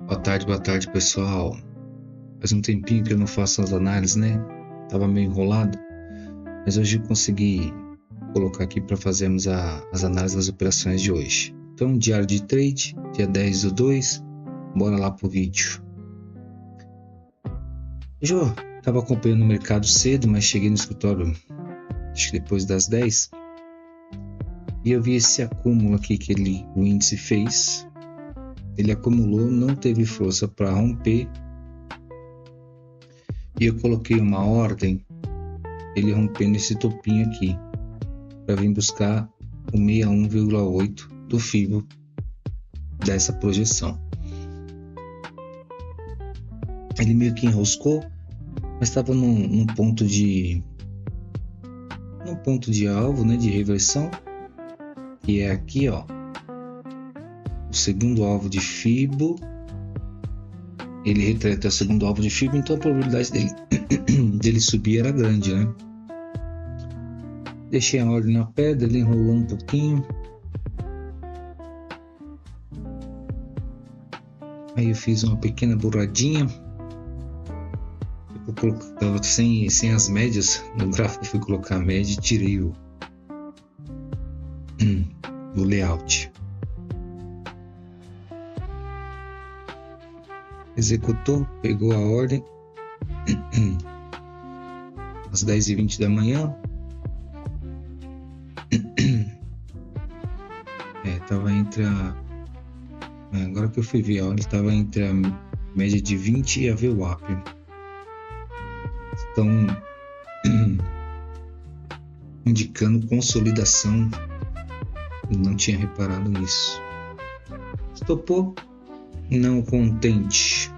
Boa tarde, pessoal. Faz um tempinho que eu não faço as análises, né? Tava meio enrolado, mas hoje eu consegui colocar aqui para fazermos as análises das operações de hoje. Então, diário de trade, dia 10/2, bora lá pro vídeo. Eu tava acompanhando o mercado cedo, mas cheguei no escritório, acho que depois das 10, e eu vi esse acúmulo aqui que o índice fez. Ele acumulou, não teve força para romper, e eu coloquei uma ordem, ele rompendo esse topinho aqui, para vir buscar o 61,8 do FIBO dessa projeção. Ele meio que enroscou, mas estava num ponto de alvo, né, de reversão, que é aqui, ó, o segundo alvo de FIBO. Ele retrata o segundo alvo de FIBO, então a probabilidade dele subir era grande, né? Deixei a ordem na pedra, ele enrolou um pouquinho. Aí eu fiz uma pequena burradinha. Eu colocava sem as médias no gráfico, fui colocar a média e tirei o layout. Executou, pegou a ordem às 10h20 da manhã. Tava entre agora que eu fui ver, ó, ele estava entre a média de 20 e a VWAP. Estão indicando consolidação. Não tinha reparado nisso. Estopou, não contente.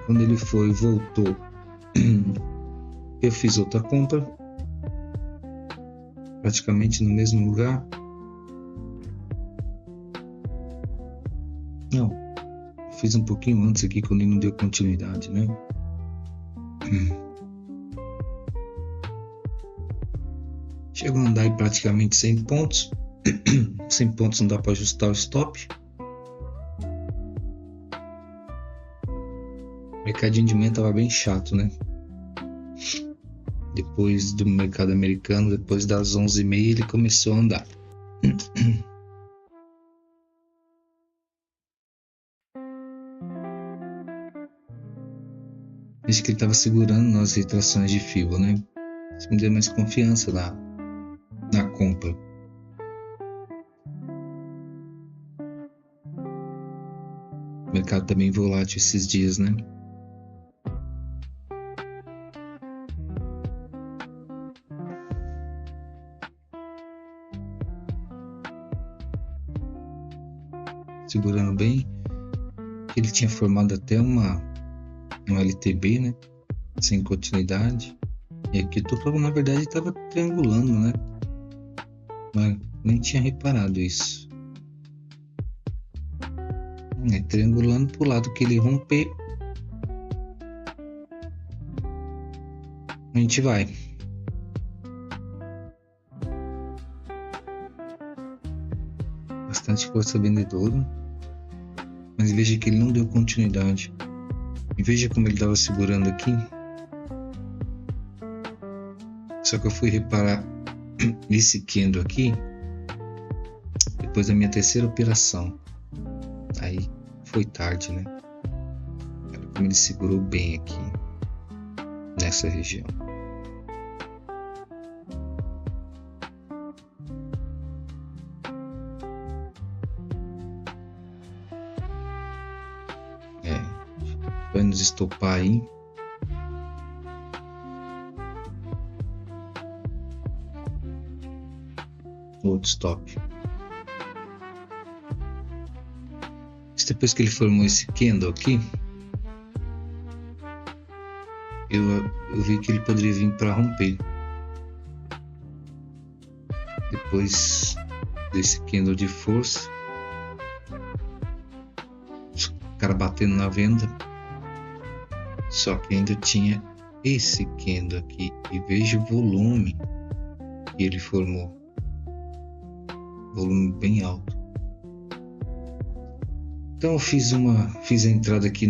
Quando ele foi e voltou, eu fiz outra compra, praticamente no mesmo lugar. Não, fiz um pouquinho antes aqui quando ele não deu continuidade, né? Chegou a andar em praticamente 100 pontos. 100 pontos não dá para ajustar o stop. O mercadinho de manhã estava bem chato, né? Depois do mercado americano, depois das 11h30, ele começou a andar. Acho que ele estava segurando nas retrações de FIBO, né? Isso me deu mais confiança na compra. O mercado tá bem volátil esses dias, né? Segurando bem. Ele tinha formado até um LTB, né? Sem continuidade. E aqui o topo, na verdade, estava triangulando, né? Mas nem tinha reparado isso. Triangulando pro lado que ele romper, a gente vai. Bastante força vendedora, mas veja que ele não deu continuidade. E veja como ele estava segurando aqui. Só que eu fui reparar esse candle aqui depois da minha terceira operação. Aí foi tarde, né? Olha como ele segurou bem aqui nessa região. Vai nos estopar aí. Outro stop. Depois que ele formou esse candle aqui, eu vi que ele poderia vir para romper. Depois desse candle de força, o cara batendo na venda. Só que ainda tinha esse candle aqui. E veja o volume que ele formou. Volume bem alto. Então eu fiz a entrada aqui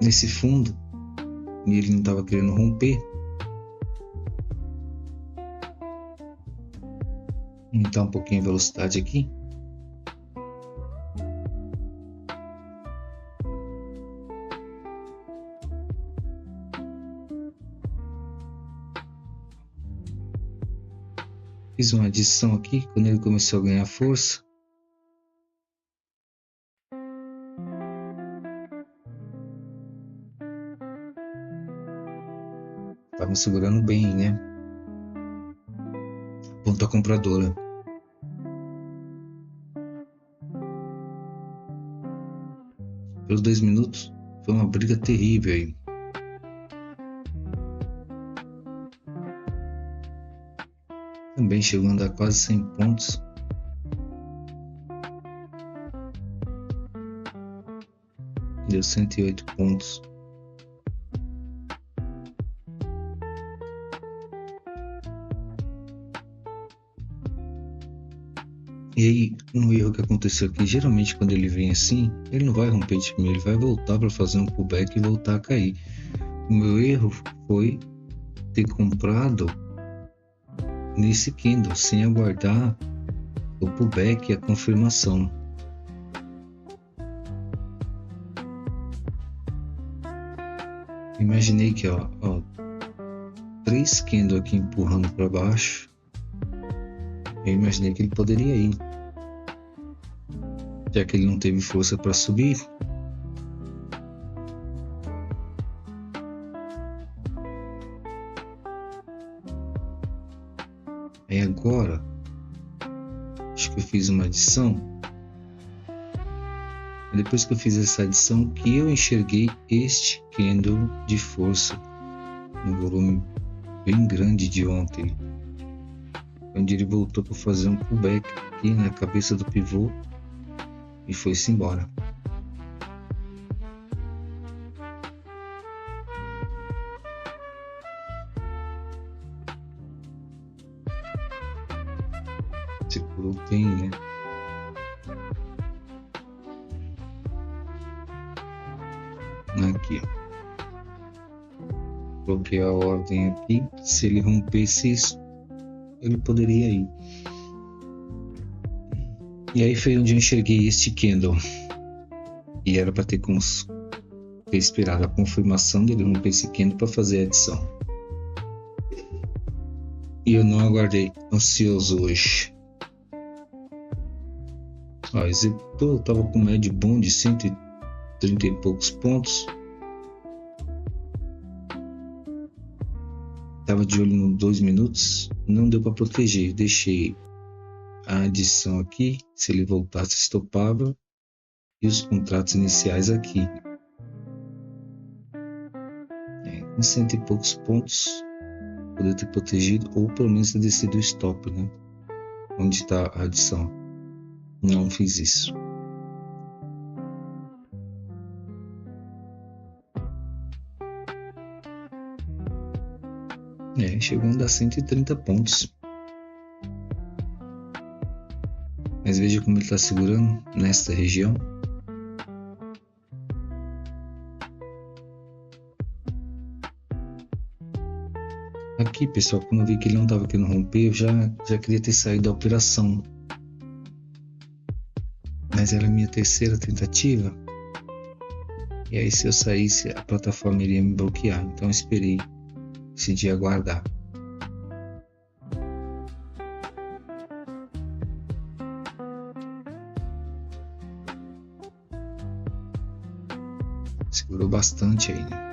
nesse fundo e ele não estava querendo romper. Vou aumentar um pouquinho a velocidade aqui. Fiz uma adição aqui quando ele começou a ganhar força. Tava segurando bem, né? Ponta compradora. Pelos 2 minutos foi uma briga terrível aí. Também chegando a quase 100 pontos. Deu 108 pontos. E aí, um erro que aconteceu aqui, geralmente quando ele vem assim, ele não vai romper de primeiro, ele vai voltar para fazer um pullback e voltar a cair. O meu erro foi ter comprado nesse candle, sem aguardar o pullback e a confirmação. Imaginei que 3 candles aqui empurrando para baixo. Eu imaginei que ele poderia ir, já que ele não teve força para subir. Aí agora, acho que eu fiz uma adição. Depois que eu fiz essa adição, que eu enxerguei este candle de força, um volume bem grande de ontem, onde ele voltou para fazer um pullback aqui na cabeça do pivô e foi-se embora. Segurou bem, né? Aqui, coloquei a ordem aqui. Se ele rompesse isso, ele poderia ir. E aí foi onde eu enxerguei este candle. E era para ter esperado a confirmação dele romper esse candle para fazer a adição. E eu não aguardei, ansioso hoje. Executou, estava com médio bom de 130 e poucos pontos. Estava de olho nos 2 minutos, não deu para proteger. Deixei a adição aqui, se ele voltasse estopava, e os contratos iniciais aqui. Com 100 e poucos pontos, poderia ter protegido, ou pelo menos ter descido o stop, né? Onde está a adição? Não fiz isso. Chegando a 130 pontos. Mas veja como ele está segurando nesta região. Aqui, pessoal, quando eu vi que ele não estava querendo romper, eu já queria ter saído da operação. Mas era a minha terceira tentativa. E aí, se eu saísse, a plataforma iria me bloquear. Então eu esperei, decidi aguardar. Segurou bastante aí, né?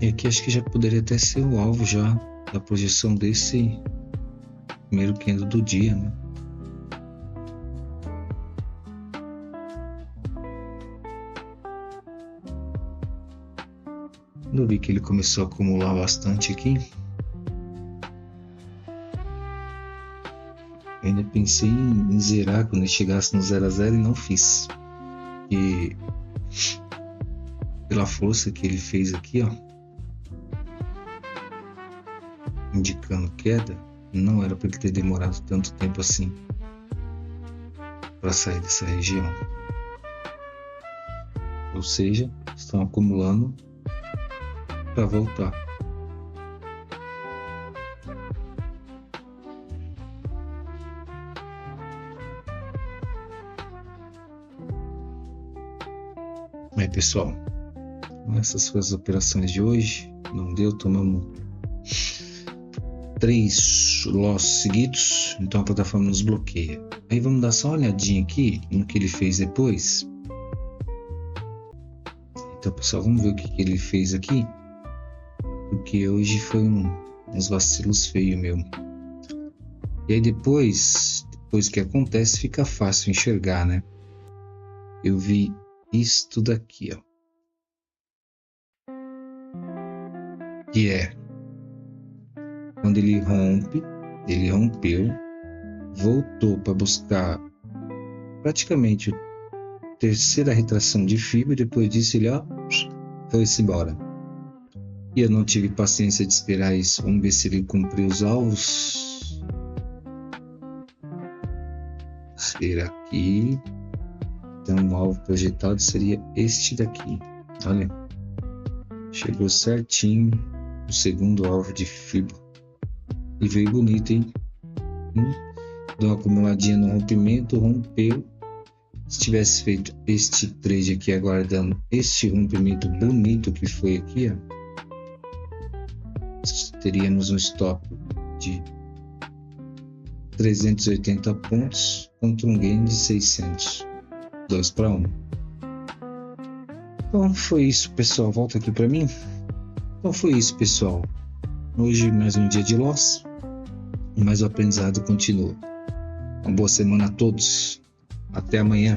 E aqui acho que já poderia até ser o alvo já da projeção desse primeiro candle do dia, né? Quando eu vi que ele começou a acumular bastante aqui, ainda pensei em zerar quando ele chegasse no 0 a 0 e não fiz. E pela força que ele fez aqui, ó, indicando queda, Não era para ele ter demorado tanto tempo assim para sair dessa região. Ou seja, estão acumulando para voltar. Aí, pessoal, essas foram as operações de hoje. Não deu, tomamos 3 loss seguidos, então a plataforma nos bloqueia. Aí vamos dar só uma olhadinha aqui no que ele fez depois. Então, pessoal, vamos ver o que ele fez aqui, porque hoje foi uns vacilos feios mesmo. E aí depois que acontece, fica fácil enxergar, né? Eu vi isto daqui, ó, que é quando ele rompeu, voltou para buscar praticamente a terceira retração de fibra, e depois disso ele foi-se embora. E eu não tive paciência de esperar isso. Vamos ver se ele cumpriu os alvos. Vamos ver aqui. Então o alvo projetado seria este daqui. Olha, chegou certinho o segundo alvo de fibra. E veio bonito, hein? Deu uma acumuladinha no rompimento, rompeu. Se tivesse feito este trade aqui aguardando este rompimento bonito que foi aqui, ó, teríamos um stop de 380 pontos contra um gain de 600, 2 para 1. Então foi isso, pessoal. Volta aqui para mim. Então foi isso, pessoal. Hoje mais um dia de loss, mas o aprendizado continua. Uma boa semana a todos. Até amanhã.